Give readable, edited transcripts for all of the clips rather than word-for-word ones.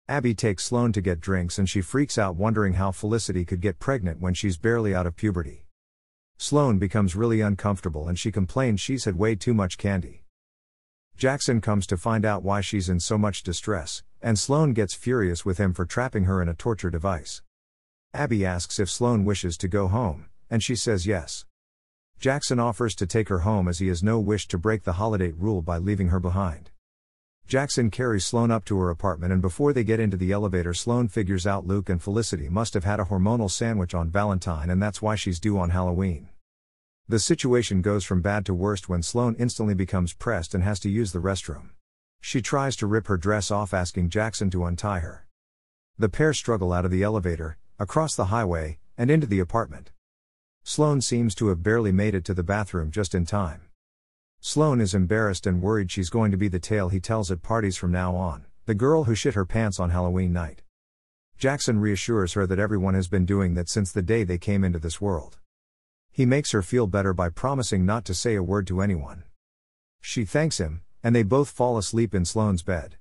Abby takes Sloane to get drinks and she freaks out wondering how Felicity could get pregnant when she's barely out of puberty. Sloane becomes really uncomfortable and she complains she's had way too much candy. Jackson comes to find out why she's in so much distress, and Sloane gets furious with him for trapping her in a torture device. Abby asks if Sloane wishes to go home, and she says yes. Jackson offers to take her home as he has no wish to break the holiday rule by leaving her behind. Jackson carries Sloane up to her apartment and before they get into the elevator Sloane figures out Luke and Felicity must have had a hormonal sandwich on Valentine and that's why she's due on Halloween. The situation goes from bad to worst when Sloane instantly becomes pressed and has to use the restroom. She tries to rip her dress off asking Jackson to untie her. The pair struggle out of the elevator, across the highway, and into the apartment. Sloane seems to have barely made it to the bathroom just in time. Sloane is embarrassed and worried she's going to be the tale he tells at parties from now on, the girl who shit her pants on Halloween night. Jackson reassures her that everyone has been doing that since the day they came into this world. He makes her feel better by promising not to say a word to anyone. She thanks him, and they both fall asleep in Sloane's bed.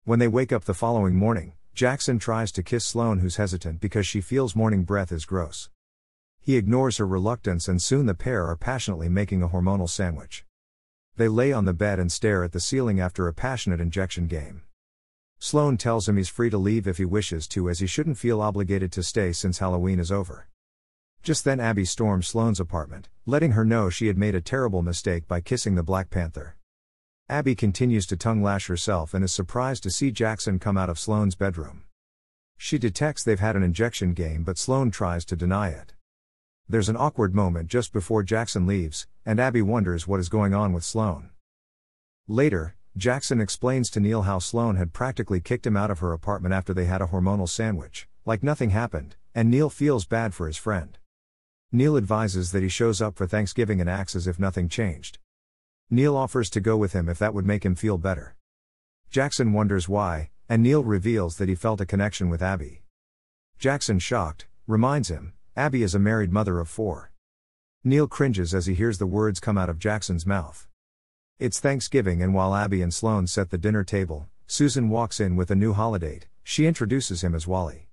When they wake up the following morning, Jackson tries to kiss Sloane who's hesitant because she feels morning breath is gross. He ignores her reluctance and soon the pair are passionately making a hormonal sandwich. They lay on the bed and stare at the ceiling after a passionate injection game. Sloane tells him he's free to leave if he wishes to as he shouldn't feel obligated to stay since Halloween is over. Just then Abby storms Sloane's apartment, letting her know she had made a terrible mistake by kissing the Black Panther. Abby continues to tongue lash herself and is surprised to see Jackson come out of Sloane's bedroom. She detects they've had an injection game but Sloane tries to deny it. There's an awkward moment just before Jackson leaves, and Abby wonders what is going on with Sloane. Later, Jackson explains to Neil how Sloane had practically kicked him out of her apartment after they had a hormonal sandwich, like nothing happened, and Neil feels bad for his friend. Neil advises that he shows up for Thanksgiving and acts as if nothing changed. Neil offers to go with him if that would make him feel better. Jackson wonders why, and Neil reveals that he felt a connection with Abby. Jackson, shocked, reminds him, Abby is a married mother of 4. Neil cringes as he hears the words come out of Jackson's mouth. It's Thanksgiving and while Abby and Sloane set the dinner table, Susan walks in with a new holiday. She introduces him as Wally.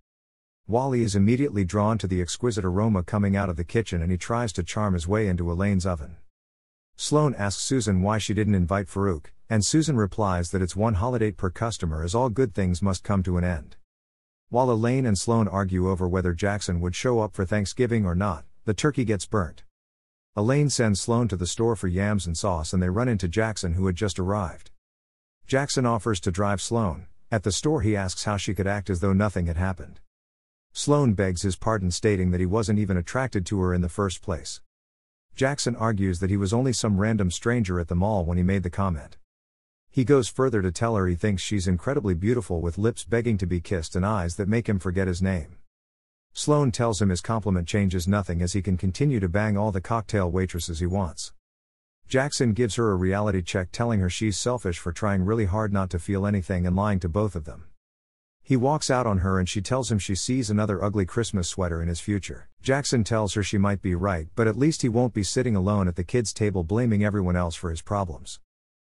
Wally is immediately drawn to the exquisite aroma coming out of the kitchen and he tries to charm his way into Elaine's oven. Sloane asks Susan why she didn't invite Farouk, and Susan replies that it's one holiday per customer as all good things must come to an end. While Elaine and Sloane argue over whether Jackson would show up for Thanksgiving or not, the turkey gets burnt. Elaine sends Sloane to the store for yams and sauce and they run into Jackson who had just arrived. Jackson offers to drive Sloane. At the store he asks how she could act as though nothing had happened. Sloane begs his pardon stating that he wasn't even attracted to her in the first place. Jackson argues that he was only some random stranger at the mall when he made the comment. He goes further to tell her he thinks she's incredibly beautiful with lips begging to be kissed and eyes that make him forget his name. Sloane tells him his compliment changes nothing as he can continue to bang all the cocktail waitresses he wants. Jackson gives her a reality check telling her she's selfish for trying really hard not to feel anything and lying to both of them. He walks out on her and she tells him she sees another ugly Christmas sweater in his future. Jackson tells her she might be right but at least he won't be sitting alone at the kids' table blaming everyone else for his problems.